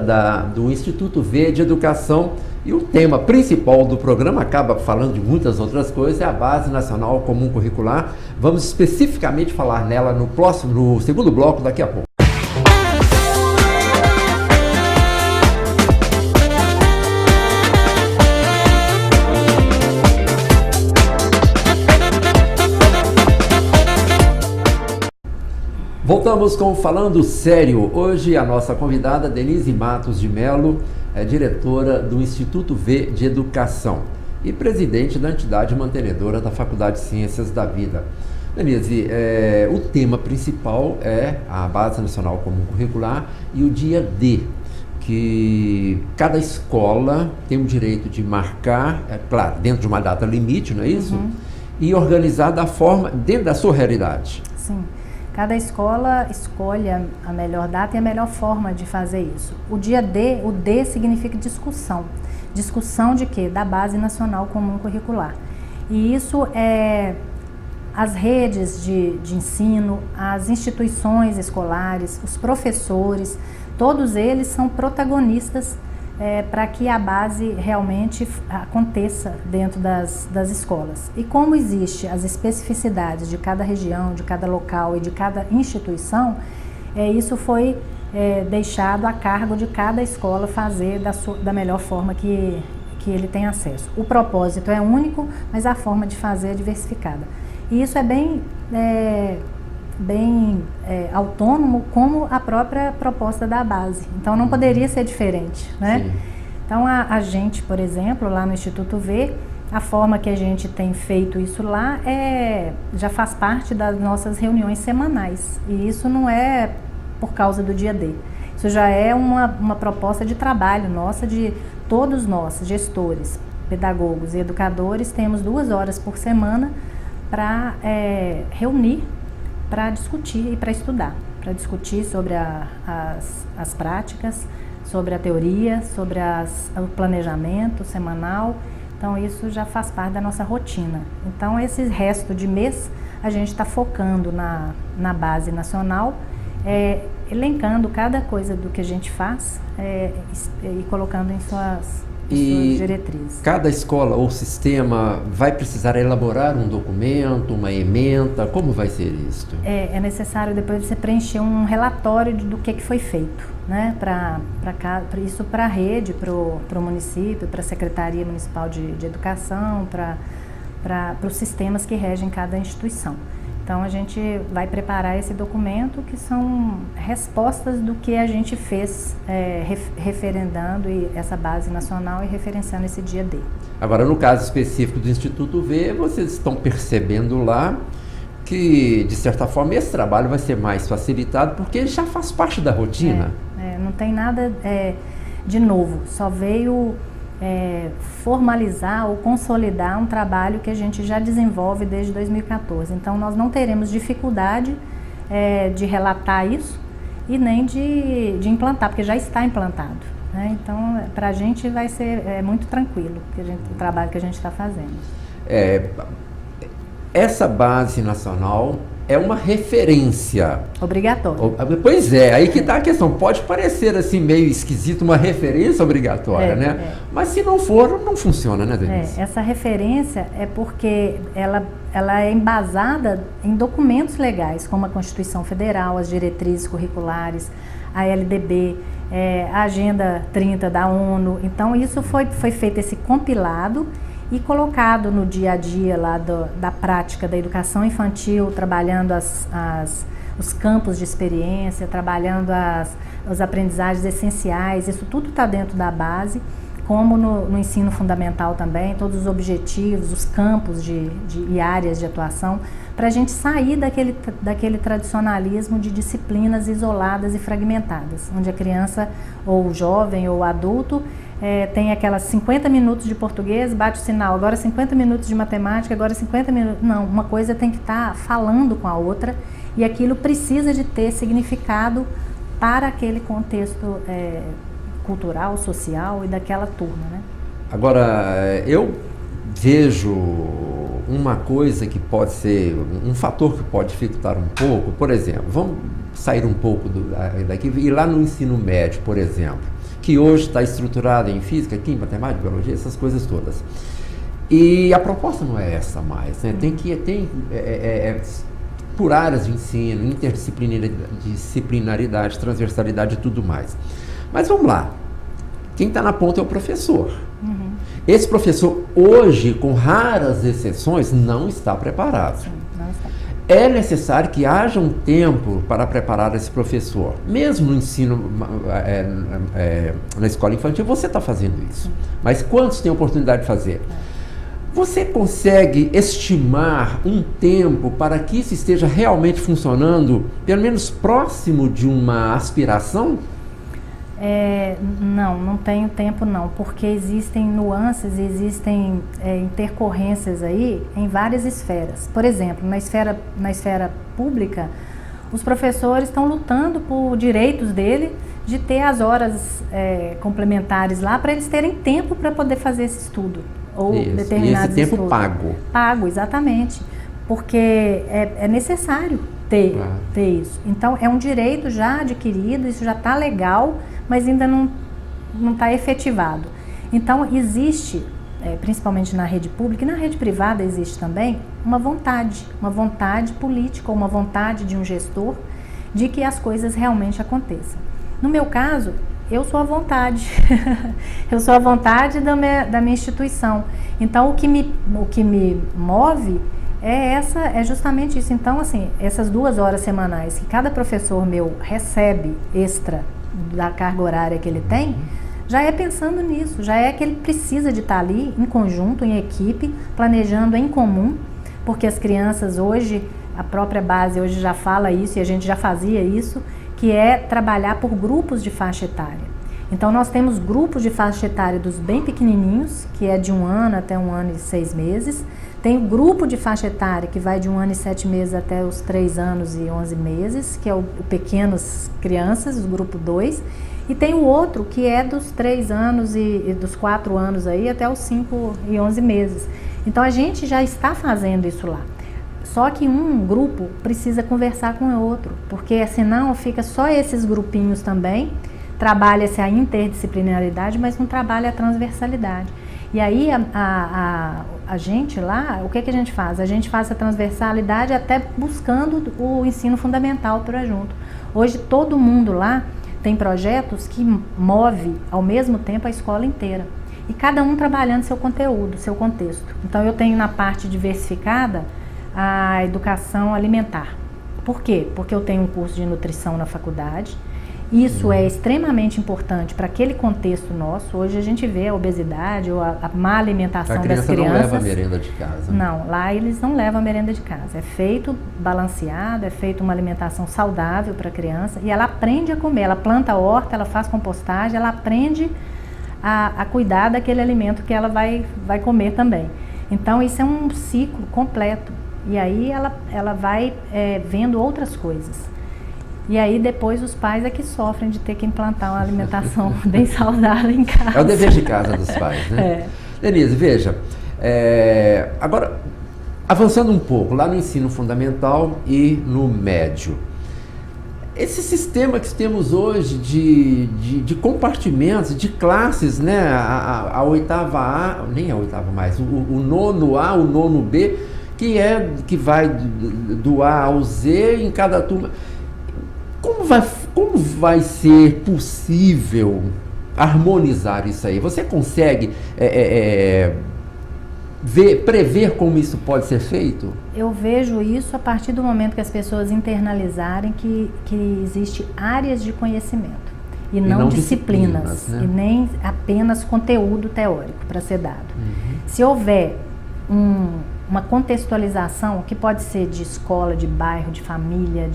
do Instituto V de Educação. E o tema principal do programa, acaba falando de muitas outras coisas, é a Base Nacional Comum Curricular. Vamos especificamente falar nela no segundo bloco, daqui a pouco. Voltamos com Falando Sério. Hoje a nossa convidada Denise Matos de Mello é diretora do Instituto V de Educação e presidente da entidade mantenedora da Faculdade de Ciências da Vida. Denise, o tema principal é a Base Nacional Comum Curricular e o dia D, que cada escola tem o direito de marcar, claro, dentro de uma data limite, não é isso? Uhum. E organizar da forma, dentro da sua realidade. Sim. Cada escola escolhe a melhor data e a melhor forma de fazer isso. O dia D, o D significa discussão. Discussão de quê? Da Base Nacional Comum Curricular. E isso as redes de ensino, as instituições escolares, os professores, todos eles são protagonistas para que a base realmente aconteça dentro das escolas. E como existe as especificidades de cada região, de cada local e de cada instituição, isso foi deixado a cargo de cada escola fazer da melhor forma que ele tem acesso. O propósito é único, mas a forma de fazer é diversificada. E isso é bem autônomo, como a própria proposta da base. Então não poderia ser diferente, né? Sim. Então a gente, por exemplo, lá no Instituto V, a forma que a gente tem feito isso lá já faz parte das nossas reuniões semanais. E isso não é por causa do dia D. Isso já é uma proposta de trabalho nossa, de todos nós, gestores, pedagogos e educadores, temos 2 horas por semana para reunir, para discutir e para estudar. Para discutir sobre as práticas, sobre a teoria, sobre o planejamento semanal. Então isso já faz parte da nossa rotina. Então esse resto de mês a gente está focando na base nacional, elencando cada coisa do que a gente faz e colocando em suas diretrizes. Cada escola ou sistema vai precisar elaborar um documento, uma ementa, como vai ser isso? É necessário depois você preencher um relatório do que foi feito, né? Isso para a rede, para o município, para a Secretaria Municipal de Educação, para os sistemas que regem cada instituição. Então a gente vai preparar esse documento que são respostas do que a gente fez referendando essa base nacional e referenciando esse dia D. Agora, no caso específico do Instituto V, vocês estão percebendo lá que, de certa forma, esse trabalho vai ser mais facilitado porque ele já faz parte da rotina. Não tem nada de novo, só veio formalizar ou consolidar um trabalho que a gente já desenvolve desde 2014. Então nós não teremos dificuldade de relatar isso e nem de implantar, porque já está implantado, né? Então para a gente vai ser muito tranquilo o trabalho que a gente está fazendo. Essa base nacional é uma referência. Obrigatória. Pois é, aí que está a questão. Pode parecer assim meio esquisito uma referência obrigatória, né? Mas se não for, não funciona, né, Denise? Essa referência é porque ela é embasada em documentos legais, como a Constituição Federal, as diretrizes curriculares, a LDB, a Agenda 30 da ONU. Então isso foi feito esse compilado e colocado no dia a dia lá da prática da educação infantil, trabalhando os campos de experiência, trabalhando as aprendizagens essenciais, isso tudo está dentro da base, como no ensino fundamental também, todos os objetivos, os campos e áreas de atuação, para a gente sair daquele tradicionalismo de disciplinas isoladas e fragmentadas, onde a criança, ou o jovem, ou o adulto, tem aquelas 50 minutos de português, bate o sinal, agora 50 minutos de matemática, agora 50 minutos... Não, uma coisa tem que estar falando com a outra e aquilo precisa de ter significado para aquele contexto cultural, social e daquela turma, né? Agora, eu vejo uma coisa que pode ser, um fator que pode dificultar um pouco, por exemplo, vamos sair um pouco daqui e ir lá no ensino médio, por exemplo, que hoje está estruturada em física, química, matemática, biologia, essas coisas todas. E a proposta não é essa mais, né? Tem por áreas de ensino, interdisciplinaridade, transversalidade e tudo mais. Mas vamos lá, quem está na ponta é o professor. Uhum. Esse professor hoje, com raras exceções, não está preparado. Sim, não está. É necessário que haja um tempo para preparar esse professor. Mesmo no ensino, na escola infantil, você está fazendo isso. Mas quantos têm a oportunidade de fazer? Você consegue estimar um tempo para que isso esteja realmente funcionando, pelo menos próximo de uma aspiração? Não tenho tempo não, porque existem nuances, existem intercorrências aí em várias esferas. Por exemplo, na esfera pública, os professores estão lutando por direitos dele de ter as horas complementares lá para eles terem tempo para poder fazer esse estudo ou determinados estudos. E esse tempo pago? Pago, exatamente, porque é necessário ter isso. Então é um direito já adquirido, isso já está legal, mas ainda não está efetivado. Então existe, principalmente na rede pública e na rede privada existe também uma vontade política, uma vontade de um gestor de que as coisas realmente aconteçam. No meu caso, eu sou à vontade, eu sou à vontade da minha instituição. Então, o que me move é justamente isso. Então, assim, essas 2 horas semanais que cada professor meu recebe extra da carga horária que ele tem, já é pensando nisso, já é que ele precisa de estar ali em conjunto, em equipe, planejando em comum, porque as crianças hoje, a própria base hoje já fala isso e a gente já fazia isso, que é trabalhar por grupos de faixa etária. Então nós temos grupos de faixa etária dos bem pequenininhos, que é de 1 ano até 1 ano e 6 meses. Tem o grupo de faixa etária que vai de 1 ano e 7 meses até os 3 anos e 11 meses, que é o pequenas crianças, o grupo 2. E tem o outro que é dos 3 anos e dos 4 anos aí até os 5 e 11 meses. Então a gente já está fazendo isso lá. Só que um grupo precisa conversar com o outro, porque senão fica só esses grupinhos também, trabalha-se a interdisciplinaridade, mas não trabalha a transversalidade. E aí a gente lá, o que a gente faz? A gente faz a transversalidade até buscando o ensino fundamental para junto. Hoje todo mundo lá tem projetos que move ao mesmo tempo a escola inteira. E cada um trabalhando seu conteúdo, seu contexto. Então eu tenho na parte diversificada a educação alimentar. Por quê? Porque eu tenho um curso de nutrição na faculdade. Isso é extremamente importante para aquele contexto nosso. Hoje a gente vê a obesidade ou a má alimentação das crianças. A criança não leva a merenda de casa. Não, lá eles não levam a merenda de casa. É feito balanceado, é feito uma alimentação saudável para a criança e ela aprende a comer. Ela planta a horta, ela faz compostagem, ela aprende a cuidar daquele alimento que ela vai comer também. Então isso é um ciclo completo. E aí ela vai vendo outras coisas. E aí depois os pais é que sofrem de ter que implantar uma alimentação bem saudável em casa. É o dever de casa dos pais, né? Denise, veja, agora avançando um pouco lá no ensino fundamental e no médio. Esse sistema que temos hoje de compartimentos, de classes, né? A oitava A, nem a oitava mais, o nono A, o nono B, que vai do A ao Z em cada turma. Como vai ser possível harmonizar isso aí? Você consegue prever como isso pode ser feito? Eu vejo isso a partir do momento que as pessoas internalizarem que existe áreas de conhecimento e não disciplinas, né? E nem apenas conteúdo teórico para ser dado. Se houver uma contextualização que pode ser de escola, de bairro, de família,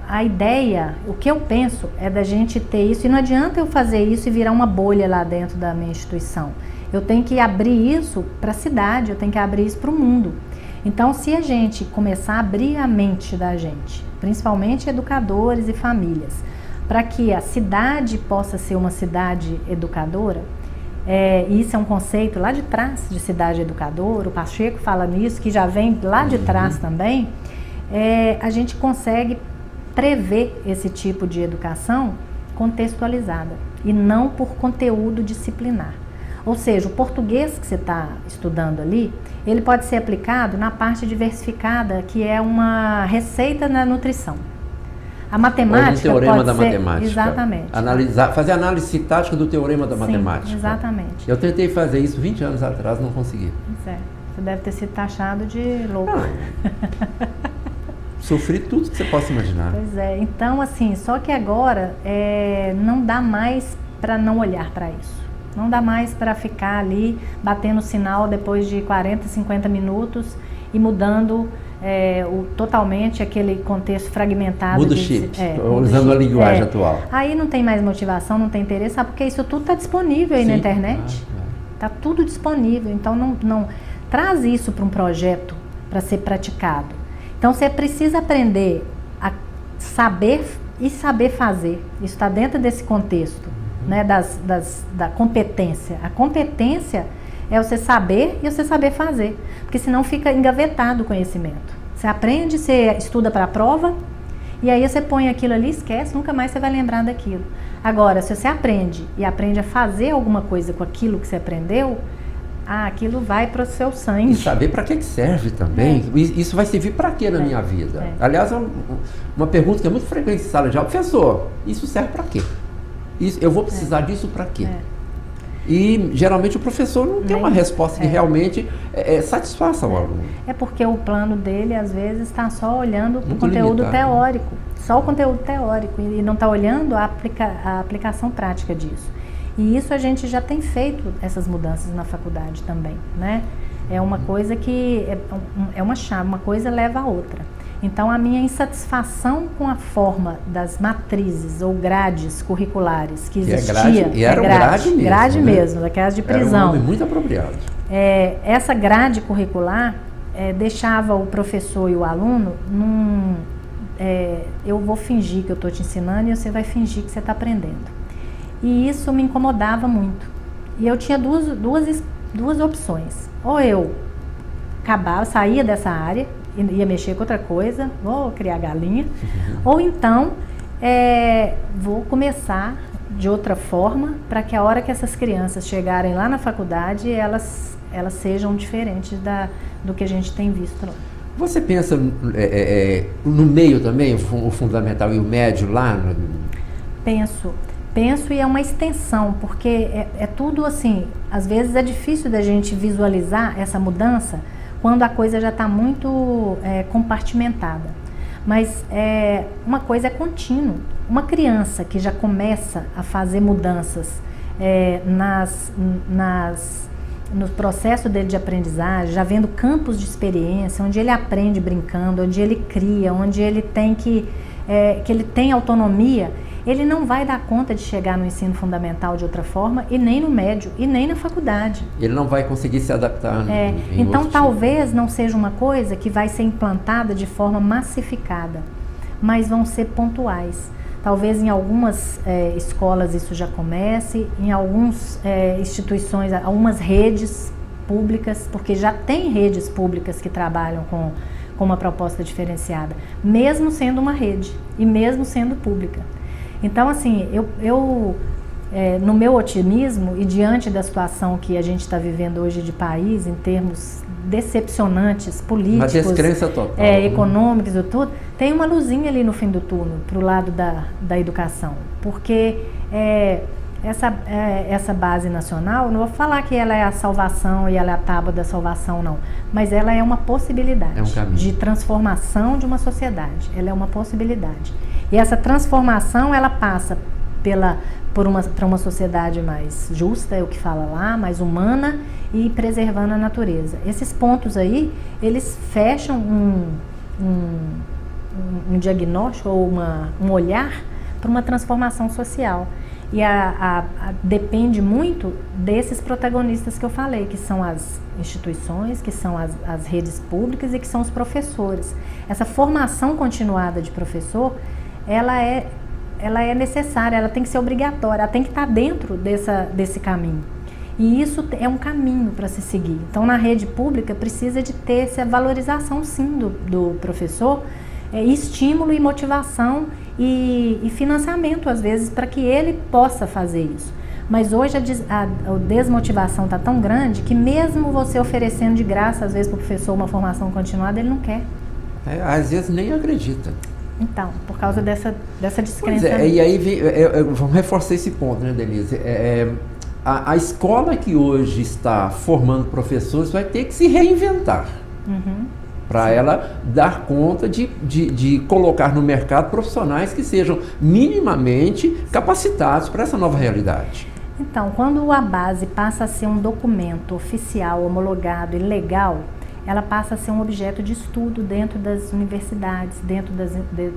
a ideia, o que eu penso é da gente ter isso, e não adianta eu fazer isso e virar uma bolha lá dentro da minha instituição. Eu tenho que abrir isso para a cidade, eu tenho que abrir isso para o mundo. Então, se a gente começar a abrir a mente da gente, principalmente educadores e famílias, para que a cidade possa ser uma cidade educadora, isso é um conceito lá de trás de cidade educadora, o Pacheco fala nisso, que já vem lá de trás também, a gente consegue prever esse tipo de educação contextualizada e não por conteúdo disciplinar. Ou seja, o português que você está estudando ali, ele pode ser aplicado na parte diversificada, que é uma receita na nutrição. A matemática ou um teorema pode da ser, matemática. Exatamente. Fazer análise sintática do teorema da matemática. Exatamente. Eu tentei fazer isso 20 anos atrás, não consegui. Você deve ter sido taxado de louco. Sofri tudo que você possa imaginar. Pois é, então assim, só que agora não dá mais para não olhar para isso. Não dá mais para ficar ali batendo sinal depois de 40, 50 minutos e mudando totalmente aquele contexto fragmentado. Muda o chip, usando a linguagem atual. Aí não tem mais motivação, não tem interesse, sabe? Porque isso tudo está disponível aí na internet. Está tudo disponível, então não traz isso para um projeto para ser praticado. Então você precisa aprender a saber e saber fazer. Isso está dentro desse contexto, né, da competência. A competência é você saber e você saber fazer, porque senão fica engavetado o conhecimento. Você aprende, você estuda para a prova e aí você põe aquilo ali, esquece, nunca mais você vai lembrar daquilo. Agora, se você aprende a fazer alguma coisa com aquilo que você aprendeu, aquilo vai para o seu sangue. E saber para que serve também. Isso vai servir para quê na minha vida? Aliás, uma pergunta que é muito frequente em sala de aula: professor, isso serve para quê? Eu vou precisar disso para quê? E geralmente o professor não tem uma resposta que realmente satisfaça o aluno. É porque o plano dele, às vezes, está só olhando o conteúdo teórico, só o conteúdo teórico, e não está olhando a aplicação prática disso. E isso a gente já tem feito essas mudanças na faculdade também, né? É uma coisa que é uma chave, uma coisa leva a outra. Então, a minha insatisfação com a forma das matrizes ou grades curriculares que existia... grade mesmo, daquelas de prisão. Era um nome muito apropriado. Essa grade curricular deixava o professor e o aluno eu vou fingir que eu estou te ensinando e você vai fingir que você está aprendendo. E isso me incomodava muito. E eu tinha duas opções. Ou eu saía dessa área, ia mexer com outra coisa, vou criar galinha, ou então vou começar de outra forma para que a hora que essas crianças chegarem lá na faculdade, elas sejam diferentes do que a gente tem visto lá. Você pensa no meio também, o fundamental e o médio lá? Penso e é uma extensão, porque é tudo assim, às vezes é difícil da gente visualizar essa mudança quando a coisa já está muito compartimentada. Mas uma coisa é contínua. Uma criança que já começa a fazer mudanças no processo dele de aprendizagem, já vendo campos de experiência, onde ele aprende brincando, onde ele cria, onde ele tem que ele tem autonomia, ele não vai dar conta de chegar no ensino fundamental de outra forma, e nem no médio, e nem na faculdade. Ele não vai conseguir se adaptar. Então, talvez não seja uma coisa que vai ser implantada de forma massificada, mas vão ser pontuais. Talvez em algumas escolas isso já comece, em algumas instituições, algumas redes públicas, porque já tem redes públicas que trabalham com uma proposta diferenciada, mesmo sendo uma rede e mesmo sendo pública. Então, assim, no meu otimismo e diante da situação que a gente está vivendo hoje de país, em termos decepcionantes, políticos, descrença total, econômicos e tudo, tem uma luzinha ali no fim do túnel, para o lado da educação. Porque essa base nacional, não vou falar que ela é a salvação e ela é a tábua da salvação, não, mas ela é uma possibilidade de transformação de uma sociedade, ela é uma possibilidade. E essa transformação, ela passa para uma sociedade mais justa, é o que fala lá, mais humana e preservando a natureza. Esses pontos aí, eles fecham um diagnóstico ou um olhar para uma transformação social. E depende muito desses protagonistas que eu falei, que são as instituições, que são as redes públicas e que são os professores. Essa formação continuada de professor, ela é necessária, ela tem que ser obrigatória, ela tem que estar dentro desse caminho. E isso é um caminho para se seguir. Então, na rede pública, precisa de ter essa valorização, sim, do professor, estímulo e motivação e financiamento, às vezes, para que ele possa fazer isso. Mas hoje a desmotivação está tão grande que mesmo você oferecendo de graça, às vezes, para o professor uma formação continuada, ele não quer. Às vezes nem acredita. Então, por causa dessa descrença. E aí vamos reforçar esse ponto, né, Denise? A escola que hoje está formando professores vai ter que se reinventar para ela dar conta de colocar no mercado profissionais que sejam minimamente capacitados para essa nova realidade. Então, quando a base passa a ser um documento oficial, homologado e legal, ela passa a ser um objeto de estudo dentro das universidades, dentro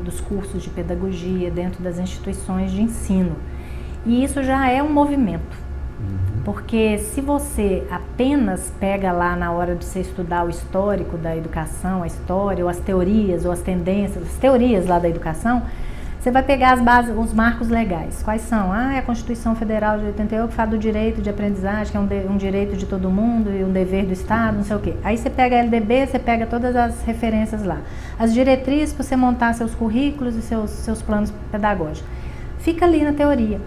dos cursos de pedagogia, dentro das instituições de ensino. E isso já é um movimento. Porque se você apenas pega lá na hora de você estudar o histórico da educação, a história, ou as teorias, ou as tendências, as teorias lá da educação, você vai pegar as bases, os marcos legais. Quais são? É a Constituição Federal de 88 que fala do direito de aprendizagem, que é um direito de todo mundo e um dever do Estado, não sei o quê. Aí você pega a LDB, você pega todas as referências lá. As diretrizes para você montar seus currículos e seus planos pedagógicos. Fica ali na teoria.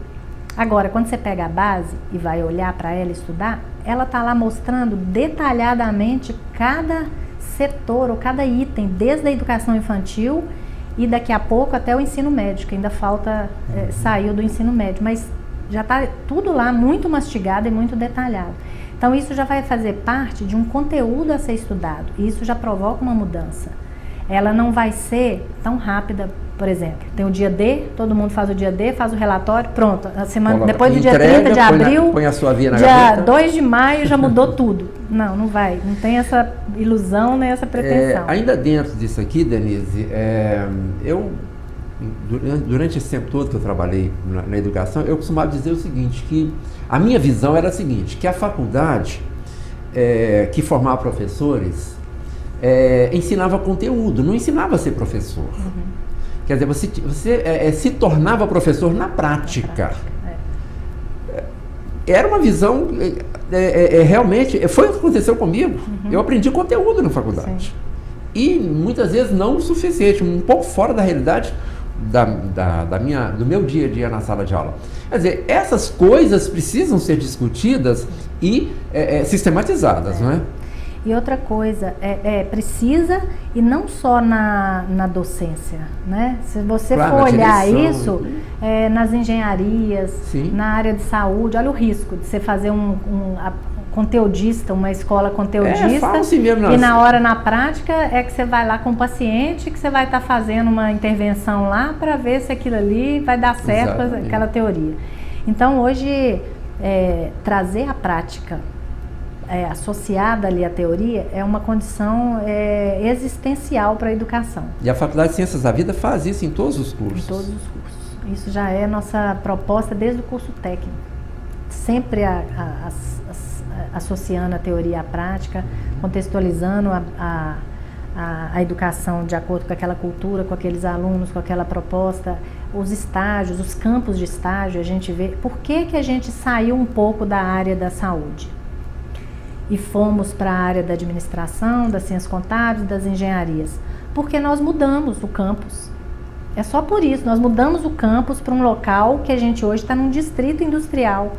Agora, quando você pega a base e vai olhar para ela estudar, ela está lá mostrando detalhadamente cada setor ou cada item, desde a educação infantil e daqui a pouco até o ensino médio, que ainda falta, saiu do ensino médio, mas já está tudo lá muito mastigado e muito detalhado. Então isso já vai fazer parte de um conteúdo a ser estudado, e isso já provoca uma mudança. Ela não vai ser tão rápida, por exemplo, tem o dia D, todo mundo faz o dia D, faz o relatório, pronto, a semana, depois do dia 30 de abril, põe a sua via na dia gaveta. 2 de maio já mudou tudo. Não vai, não tem essa ilusão nem essa pretensão. Ainda dentro disso aqui, Denise, eu, durante esse tempo todo que eu trabalhei na educação, eu costumava dizer o seguinte, que a minha visão era a seguinte, que a faculdade que formava professores ensinava conteúdo, não ensinava a ser professor. Quer dizer, você se tornava professor na prática. Era uma visão, realmente, foi o que aconteceu comigo. Eu aprendi conteúdo na faculdade. Sim. E muitas vezes não o suficiente, um pouco fora da realidade do meu dia a dia na sala de aula. Quer dizer, essas coisas precisam ser discutidas e sistematizadas, não é? E outra coisa, precisa, e não só na docência, né? Se você for olhar isso, nas engenharias, sim, na área de saúde, olha o risco de você fazer conteudista, uma escola conteudista, e na hora, na prática, que você vai lá com o paciente, que você vai estar fazendo uma intervenção lá para ver se aquilo ali vai dar certo, aquela teoria. Então, hoje, trazer a prática associada ali à teoria é uma condição existencial para a educação. E a Faculdade de Ciências da Vida faz isso em todos os cursos? Em todos os cursos. Isso já é nossa proposta desde o curso técnico. Sempre associando a teoria à prática, contextualizando a educação de acordo com aquela cultura, com aqueles alunos, com aquela proposta, os estágios, os campos de estágio, a gente vê por que a gente saiu um pouco da área da saúde e fomos para a área da administração, das ciências contábeis, das engenharias, porque nós mudamos o campus. É só por isso, nós mudamos o campus para um local que a gente hoje está num distrito industrial.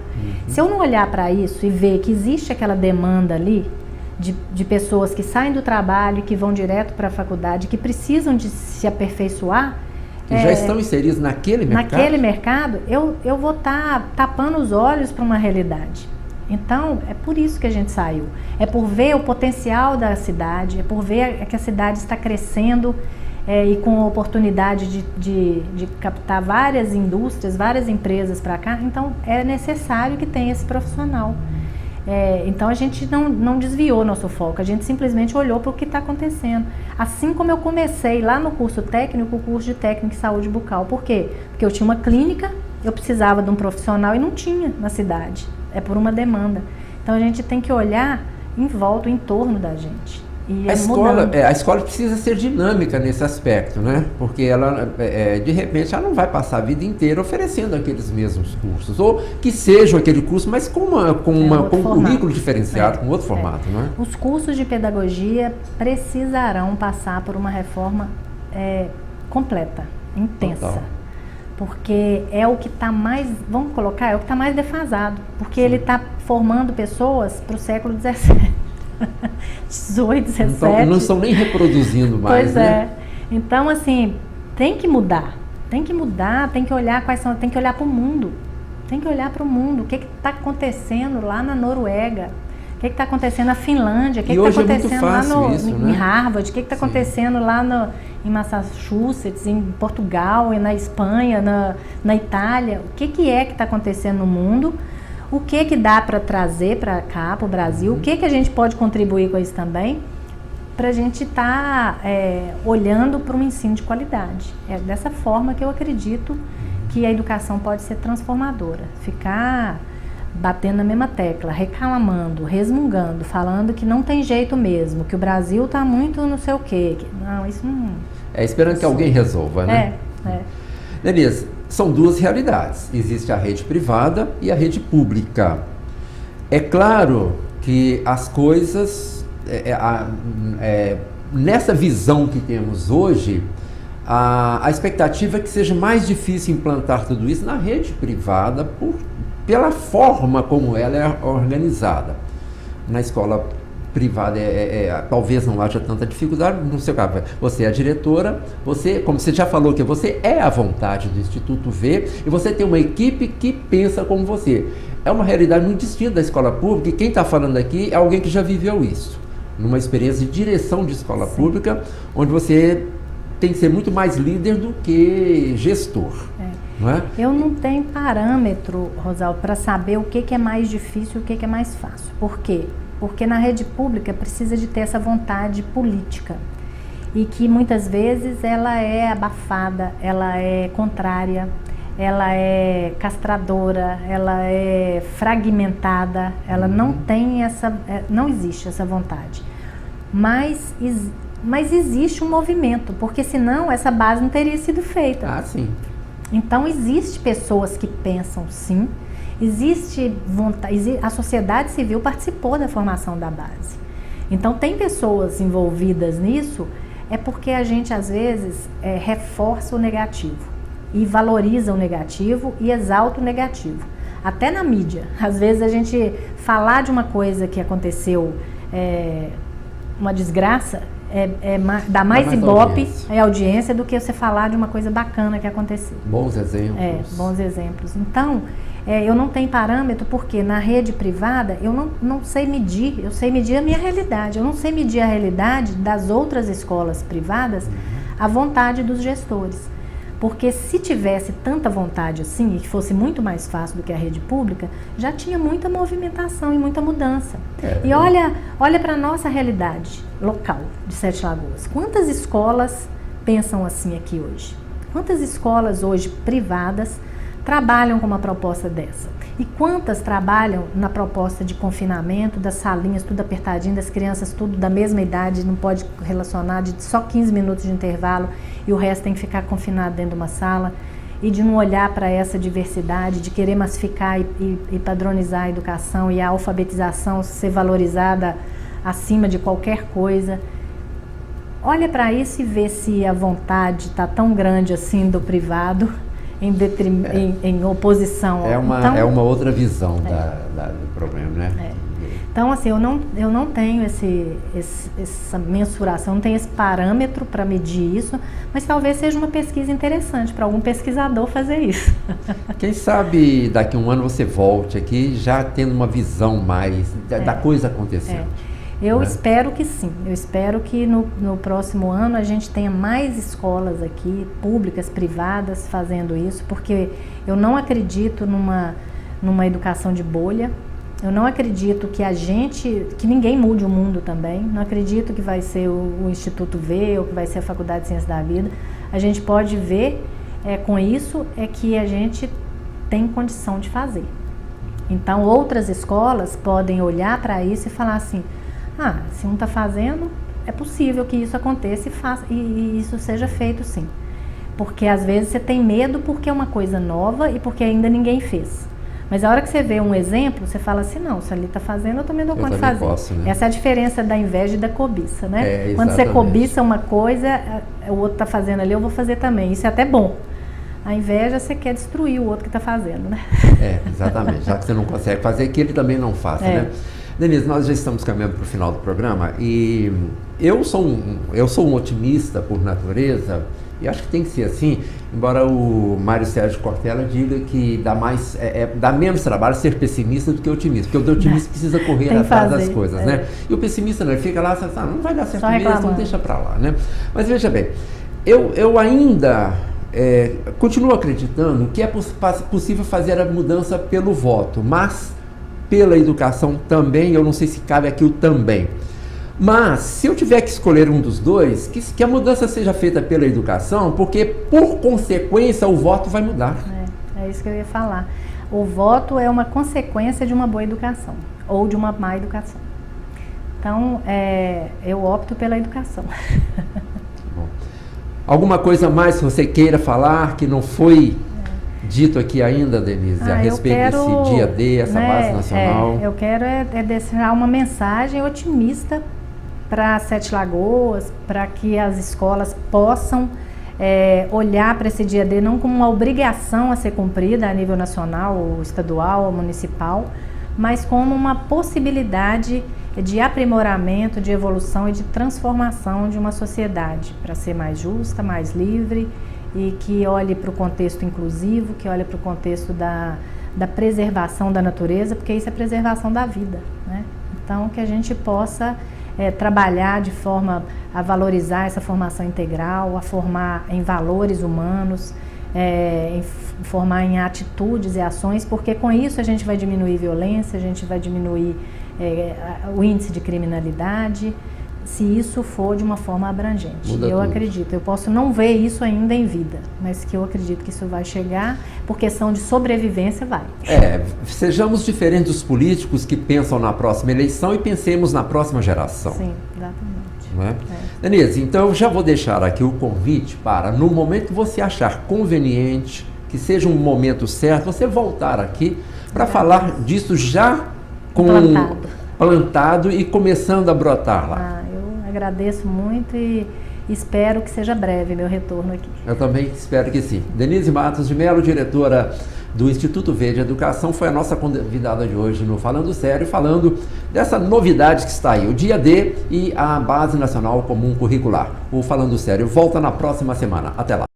Se eu não olhar para isso e ver que existe aquela demanda ali de pessoas que saem do trabalho e que vão direto para a faculdade, que precisam de se aperfeiçoar, que já estão inseridos naquele mercado, eu vou estar tapando os olhos para uma realidade. Então, é por isso que a gente saiu. É por ver o potencial da cidade, é por ver que a cidade está crescendo e com a oportunidade de captar várias indústrias, várias empresas para cá. Então, é necessário que tenha esse profissional. Então, a gente não desviou nosso foco, a gente simplesmente olhou para o que está acontecendo. Assim como eu comecei lá no curso técnico, o curso de técnico em saúde bucal. Por quê? Porque eu tinha uma clínica, eu precisava de um profissional e não tinha na cidade. É por uma demanda. Então, a gente tem que olhar em volta, em torno da gente. E a escola precisa ser dinâmica nesse aspecto, né? Porque ela, de repente, ela não vai passar a vida inteira oferecendo aqueles mesmos cursos. Ou que seja aquele curso, mas com um currículo diferenciado, com outro formato, não é? Os cursos de pedagogia precisarão passar por uma reforma completa, intensa. Total. Porque é o que está mais, vamos colocar, é o que está mais defasado. Porque ele está formando pessoas para o século XVII. 18, 17. Então, não estão nem reproduzindo mais, pois né? Então, assim, tem que mudar. Tem que mudar, tem que olhar tem que olhar para o mundo. Tem que olhar para o mundo. O que está acontecendo lá na Noruega? O que está acontecendo na Finlândia? O que está acontecendo lá em Harvard? O que está acontecendo lá em Massachusetts, em Portugal, na Espanha, na Itália? O que é que está acontecendo no mundo? O que dá para trazer para cá, para o Brasil? O que a gente pode contribuir com isso também? Para a gente estar olhando para um ensino de qualidade. É dessa forma que eu acredito que a educação pode ser transformadora. Ficar batendo na mesma tecla, reclamando, resmungando, falando que não tem jeito mesmo, que o Brasil está muito não sei o quê. Não, isso não... esperando que alguém resolva, né? Denise, são duas realidades. Existe a rede privada e a rede pública. É claro que as coisas, nessa visão que temos hoje, A expectativa é que seja mais difícil implantar tudo isso na rede privada pela forma como ela é organizada. Na escola privada talvez não haja tanta dificuldade. No seu caso, você é a diretora, como você já falou, que você é a vontade do Instituto V, e você tem uma equipe que pensa como você. É uma realidade muito distinta da escola pública, e quem está falando aqui é alguém que já viveu isso, numa experiência de direção de escola pública, onde você tem que ser muito mais líder do que gestor. Não é? Eu não tenho parâmetro, Rosaldo, para saber o que é mais difícil e o que é mais fácil. Por quê? Porque na rede pública precisa de ter essa vontade política, e que muitas vezes ela é abafada, ela é contrária, ela é castradora, ela é fragmentada, ela não tem não existe essa vontade. Mas existe um movimento, porque senão essa base não teria sido feita. Ah, sim. Então existe pessoas que pensam sim, existe vontade, a sociedade civil participou da formação da base. Então tem pessoas envolvidas nisso, é porque a gente às vezes reforça o negativo e valoriza o negativo e exalta o negativo. Até na mídia, às vezes a gente falar de uma coisa que aconteceu, uma desgraça, dá mais ibope audiência do que você falar de uma coisa bacana que aconteceu. Bons exemplos. Bons exemplos. Então, eu não tenho parâmetro porque na rede privada eu não sei medir, eu sei medir a minha realidade, eu não sei medir a realidade das outras escolas privadas, a vontade dos gestores. Porque se tivesse tanta vontade assim, e que fosse muito mais fácil do que a rede pública, já tinha muita movimentação e muita mudança. E olha para a nossa realidade local de Sete Lagoas. Quantas escolas pensam assim aqui hoje? Quantas escolas hoje privadas trabalham com uma proposta dessa? E quantas trabalham na proposta de confinamento, das salinhas, tudo apertadinho, das crianças tudo da mesma idade, não pode relacionar, de só 15 minutos de intervalo e o resto tem que ficar confinado dentro de uma sala, e de não olhar para essa diversidade, de querer massificar e padronizar a educação e a alfabetização ser valorizada acima de qualquer coisa. Olha para isso e vê se a vontade está tão grande assim do privado, em oposição. É uma outra visão do problema, né? Então, assim, eu não tenho essa mensuração, não tenho esse parâmetro para medir isso, mas talvez seja uma pesquisa interessante para algum pesquisador fazer isso. Quem sabe daqui a um ano você volte aqui já tendo uma visão mais da coisa acontecendo. Eu espero que sim, eu espero que no próximo ano a gente tenha mais escolas aqui, públicas, privadas, fazendo isso, porque eu não acredito numa educação de bolha, eu não acredito que ninguém mude o mundo também, não acredito que vai ser o Instituto V ou que vai ser a Faculdade de Ciências da Vida. A gente pode ver com isso que a gente tem condição de fazer. Então outras escolas podem olhar para isso e falar assim, se um está fazendo, é possível que isso aconteça e isso seja feito sim. Porque às vezes você tem medo porque é uma coisa nova e porque ainda ninguém fez. Mas a hora que você vê um exemplo, você fala assim, não, se ali está fazendo, eu também dou conta de fazer. Posso, né? Essa é a diferença da inveja e da cobiça, né? Quando você cobiça uma coisa, o outro está fazendo ali, eu vou fazer também. Isso é até bom. A inveja, você quer destruir o outro que está fazendo, né? Exatamente. Já que você não consegue fazer, que ele também não faça, né? Denise, nós já estamos caminhando para o final do programa e eu sou um otimista por natureza e acho que tem que ser assim, embora o Mário Sérgio Cortella diga que dá menos trabalho ser pessimista do que otimista, porque o otimista precisa correr atrás das coisas, né? E o pessimista não, ele fica lá, não vai dar certo mesmo, então deixa para lá, né? Mas veja bem, eu ainda continuo acreditando que é possível fazer a mudança pelo voto, mas pela educação também, eu não sei se cabe aqui o também. Mas, se eu tiver que escolher um dos dois, que a mudança seja feita pela educação, porque, por consequência, o voto vai mudar. É isso que eu ia falar. O voto é uma consequência de uma boa educação, ou de uma má educação. Então, eu opto pela educação. Bom. Alguma coisa mais que você queira falar, que não foi dito aqui ainda, Denise, a respeito desse dia D, essa base nacional? Eu quero deixar uma mensagem otimista para Sete Lagoas, para que as escolas possam olhar para esse dia D não como uma obrigação a ser cumprida a nível nacional, ou estadual, ou municipal, mas como uma possibilidade de aprimoramento, de evolução e de transformação de uma sociedade para ser mais justa, mais livre e que olhe para o contexto inclusivo, que olhe para o contexto da preservação da natureza, porque isso é preservação da vida, né? Então, que a gente possa trabalhar de forma a valorizar essa formação integral, a formar em valores humanos, formar em atitudes e ações, porque com isso a gente vai diminuir violência, a gente vai diminuir o índice de criminalidade, se isso for de uma forma abrangente. Eu acredito, eu posso não ver isso ainda em vida, mas que eu acredito que isso vai chegar, por questão de sobrevivência vai. Sejamos diferentes dos políticos que pensam na próxima eleição e pensemos na próxima geração. Sim, exatamente. Não é? Denise, então eu já vou deixar aqui o convite para, no momento que você achar conveniente, que seja um momento certo, você voltar aqui para falar disso já com plantado e começando a brotar lá. Eu agradeço muito e espero que seja breve meu retorno aqui. Eu também espero que sim. Denise Matos de Mello, diretora do Instituto Verde Educação, foi a nossa convidada de hoje no Falando Sério, falando dessa novidade que está aí, o Dia D e a Base Nacional Comum Curricular. O Falando Sério volta na próxima semana. Até lá.